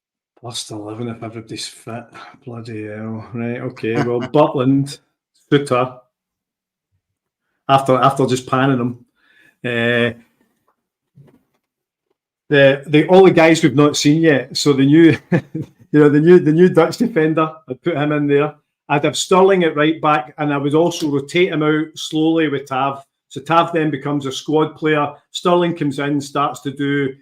First 11 if everybody's fit. Bloody hell. Right, okay. Well, Butland, Suter, after just panning them. All the guys we've not seen yet. So the new the new Dutch defender, I'd put him in there. I'd have Sterling at right back, and I would also rotate him out slowly with Tav. So Tav then becomes a squad player. Sterling comes in, starts to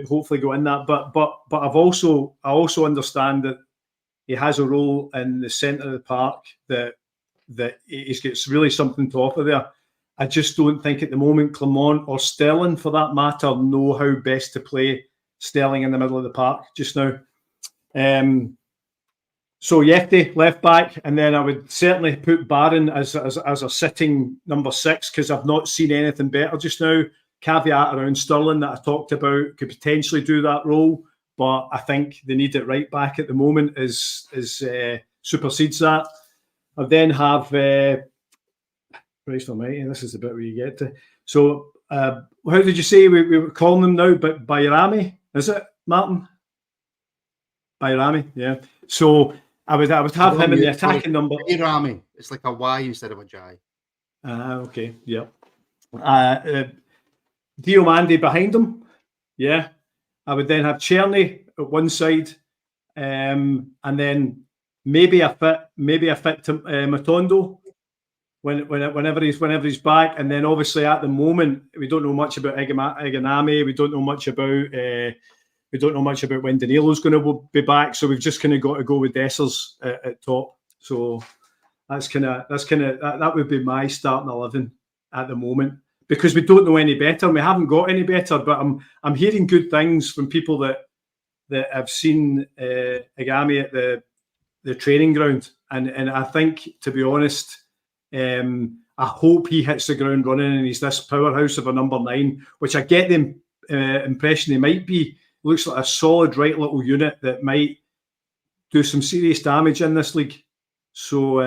hopefully go in that. But I also understand that he has a role in the centre of the park that he's got really something to offer there. I just don't think at the moment Clement or Sterling, for that matter, know how best to play Sterling in the middle of the park just now. So Yefty, left back, and then I would certainly put Barron as a sitting number 6 because I've not seen anything better just now. Caveat around Sterling that I talked about could potentially do that role, but I think the need at right back at the moment is supersedes that. I then have Christ Almighty, this is the bit where you get to. So how did you say we were calling them now? But Bayrami, is it, Martin? Bayrami, yeah. So I would have him in the attacking number. Bayrami. It's like a Y instead of a J. Okay, yeah. Diomande behind him, yeah. I would then have Czerny at one side, and then maybe a fit to Matondo whenever he's back, and then obviously at the moment we don't know much about Eganami. We don't know much about when Danilo's going to be back. So we've just kind of got to go with Dessers at top. So that would be my starting 11 at the moment, because we don't know any better. We haven't got any better, but I'm hearing good things from people that have seen Agami at the training ground, and I think, to be honest, I hope he hits the ground running and he's this powerhouse of a number 9, which I get the impression he might be. Looks like a solid right little unit that might do some serious damage in this league. So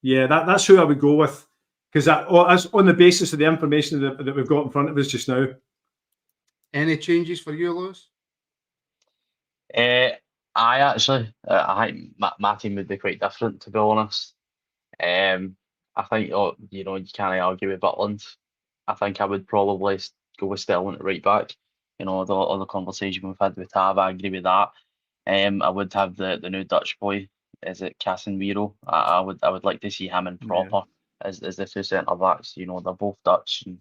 that's who I would go with, because that's on the basis of the information that we've got in front of us just now. Any changes for you, Lewis? I think my team would be quite different, to be honest. I think you can't argue with Butland. I think I would probably go with Sterling at right back. All the conversation we've had with Tav, I agree with that. I would have the new Dutch boy. Is it Casemiro? I would like to see him in proper as the two centre backs. They're both Dutch, and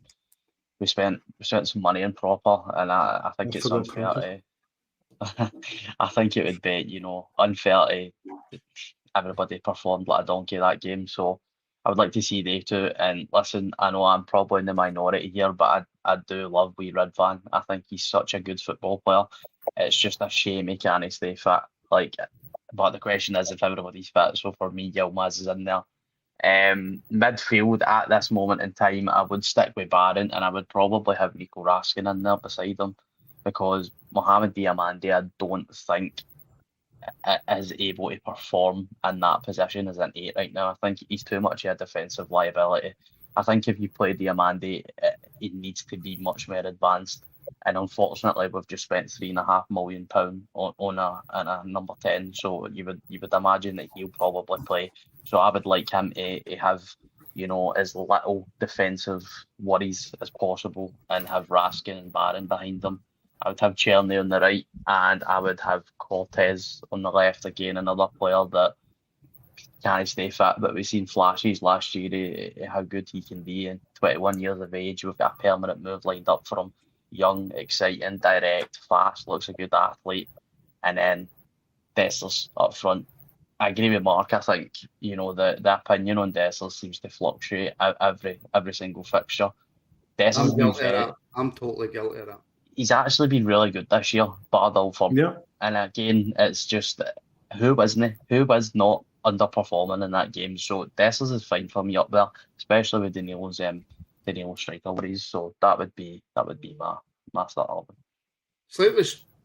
we spent some money in proper, and I think it's unfair to. I think it would be unfair to everybody performed like a donkey that game. So I would like to see they two. And listen, I know I'm probably in the minority here, but I do love wee Ridvan. I think he's such a good football player. It's just a shame he can't stay fit. But the question is if everybody's fit. So for me, Yilmaz is in there. Midfield at this moment in time, I would stick with Barron, and I would probably have Rico Raskin in there beside him, because Mohamed Diamande, I don't think is able to perform in that position as an 8 right now. I think he's too much of a defensive liability. I think if you play Diamande, he needs to be much more advanced. And unfortunately, we've just spent £3.5 million on a number 10. So you would imagine that he'll probably play. So I would like him to have as little defensive worries as possible, and have Raskin and Barron behind them. I would have Czerny on the right, and I would have Cortez on the left. Again, another player that can't stay fit, but we've seen flashes last year how good he can be. And 21 years of age, we've got a permanent move lined up for him. Young, exciting, direct, fast, looks a good athlete. And then Dessers up front. I agree with Mark. I think, the opinion on Dessler seems to fluctuate every single fixture. Dessler's I'm been guilty of that. I'm totally guilty of that. he's actually been really good this year, bar Ilford. Yeah. And again, it's just who wasn't he? Who was not underperforming in that game? So Dessers is fine for me up there, especially with Danilo's striker worries. So that would be my start 11. Slightly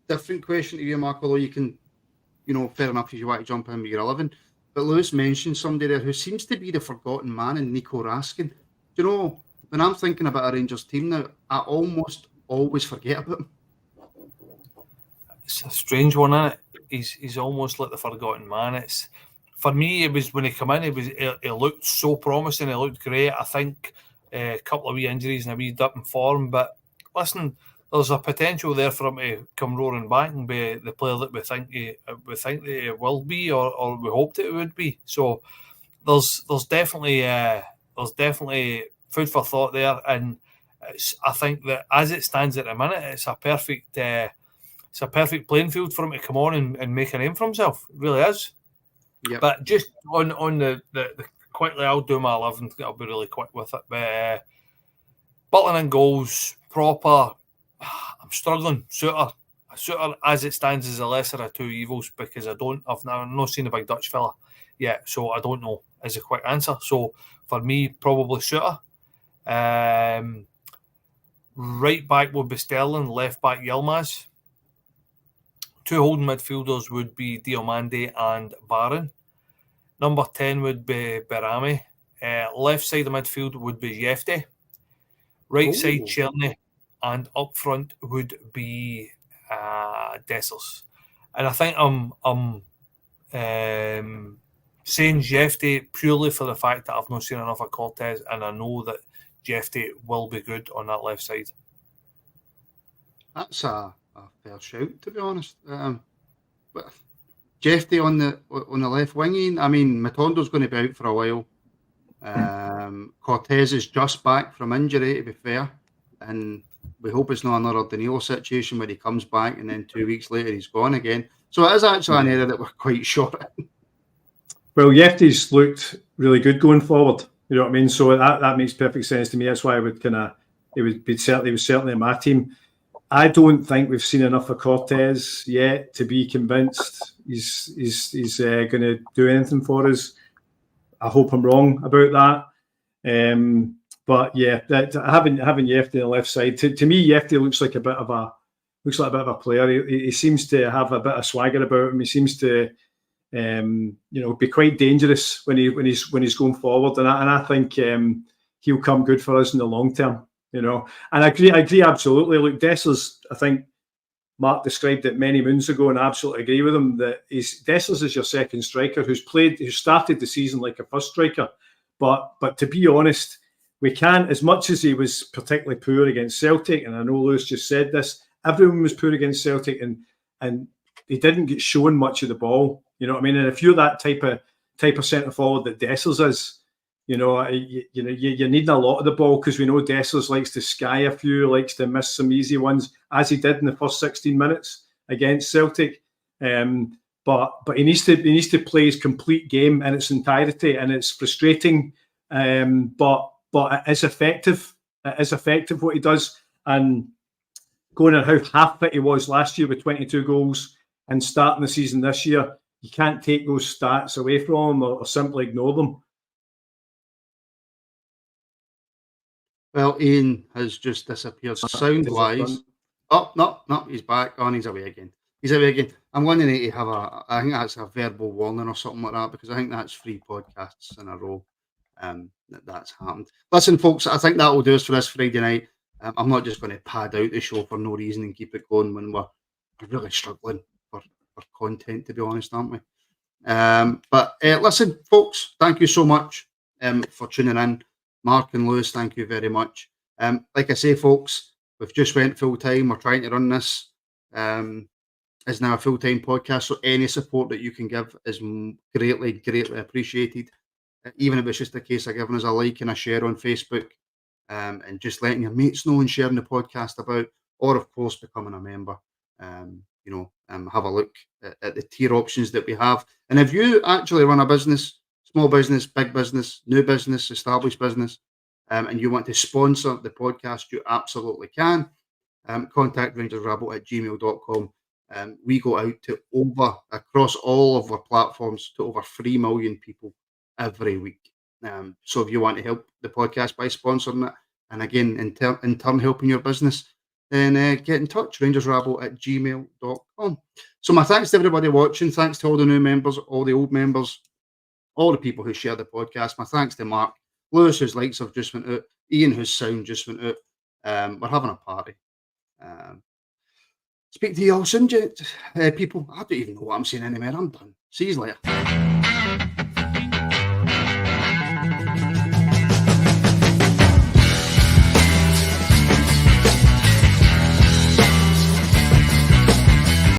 different question to you, Mark, although you can, fair enough if you want to jump in with your 11. But Lewis mentioned somebody there who seems to be the forgotten man in Nico Raskin. Do you know, when I'm thinking about a Rangers team now, I almost always forget about him. It's a strange one, isn't it? He's almost like the forgotten man. It's, for me, it was when he came in, he looked so promising, he looked great. I think a couple of wee injuries and a wee dip in form, but listen, there's a potential there for him to come roaring back and be the player that we think he will be, or we hoped it would be. So there's definitely food for thought there, and I think that as it stands at the minute, it's a perfect playing field for him to come on and make a name for himself. It really is. Yep. But just on the quickly, I'll do my 11. I'll be really quick with it. But Butland in goals, proper. I'm struggling. Suter as it stands is the lesser of two evils, because I've not seen the big Dutch fella yet, so I don't know is a quick answer. So for me, probably Suter. Right back would be Sterling, left back Yilmaz. Two holding midfielders would be Diomande and Barron. Number 10 would be Berame. Left side of midfield would be Jefte. Right side Cherny. And up front would be Dessers. And I think I'm saying Jefte purely for the fact that I've not seen enough of Cortez, and I know that Jefte will be good on that left side. That's a fair shout, to be honest. But Jefte on the left wing, I mean, Matondo's going to be out for a while. Cortez is just back from injury, to be fair, and we hope it's not another Danilo situation where he comes back and then 2 weeks later he's gone again. So it is actually an area that we're quite short in. Well, Jefte's looked really good going forward. You know what I mean? So that makes perfect sense to me. That's why I would he was certainly in my team. I don't think we've seen enough of Cortez yet to be convinced he's going to do anything for us. I hope I'm wrong about that. But yeah, having Jefte on the left side, to me, Jefte looks like a bit of a player. He seems to have a bit of swagger about him. He seems to be quite dangerous when he's going forward, and I think he'll come good for us in the long term. And I agree absolutely. Look, Dessers, I think Mark described it many moons ago, and I absolutely agree with him that Dessers is your second striker who started the season like a first striker. But to be honest, we can't, as much as he was particularly poor against Celtic, and I know Lewis just said this, everyone was poor against Celtic, and he didn't get shown much of the ball. You know what I mean? And if you're that type of centre forward that Dessers is, you're needing a lot of the ball, because we know Dessers likes to sky a few, likes to miss some easy ones, as he did in the first 16 minutes against Celtic. But he needs to play his complete game in its entirety, and it's frustrating. But it is effective. It is effective what he does. And going on how half fit he was last year with 22 goals and starting the season this year, you can't take those stats away from him or simply ignore them. Well, Ian has just disappeared sound-wise. Oh, no, he's back. Oh, and he's away again. I'm going to need to have I think that's a verbal warning or something like that, because I think that's 3 podcasts in a row that's happened. Listen, folks, I think that will do us for this Friday night. I'm not just going to pad out the show for no reason and keep it going when we're really struggling for content, to be honest, aren't we? But listen, folks, thank you so much for tuning in. Mark and Lewis, thank you very much. Like I say, folks, we've just went full time. We're trying to run this as now a full-time podcast, so any support that you can give is greatly appreciated. Even if it's just a case of giving us a like and a share on Facebook, and just letting your mates know and sharing the podcast about, or of course becoming a member. have a look at the tier options that we have. And if you actually run a business, small business, big business, new business, established business, and you want to sponsor the podcast, you absolutely can. Contact rangersrabble@gmail.com. We go out to across all of our platforms, to over 3 million people every week. So if you want to help the podcast by sponsoring it, and again, in turn helping your business, then get in touch, rangersrabble@gmail.com. So my thanks to everybody watching. Thanks to all the new members, all the old members, all the people who share the podcast. My thanks to Mark, Lewis, whose likes have just went out, Ian, whose sound just went out. We're having a party. Speak to you all soon, people. I don't even know what I'm saying anymore. I'm done. See you later.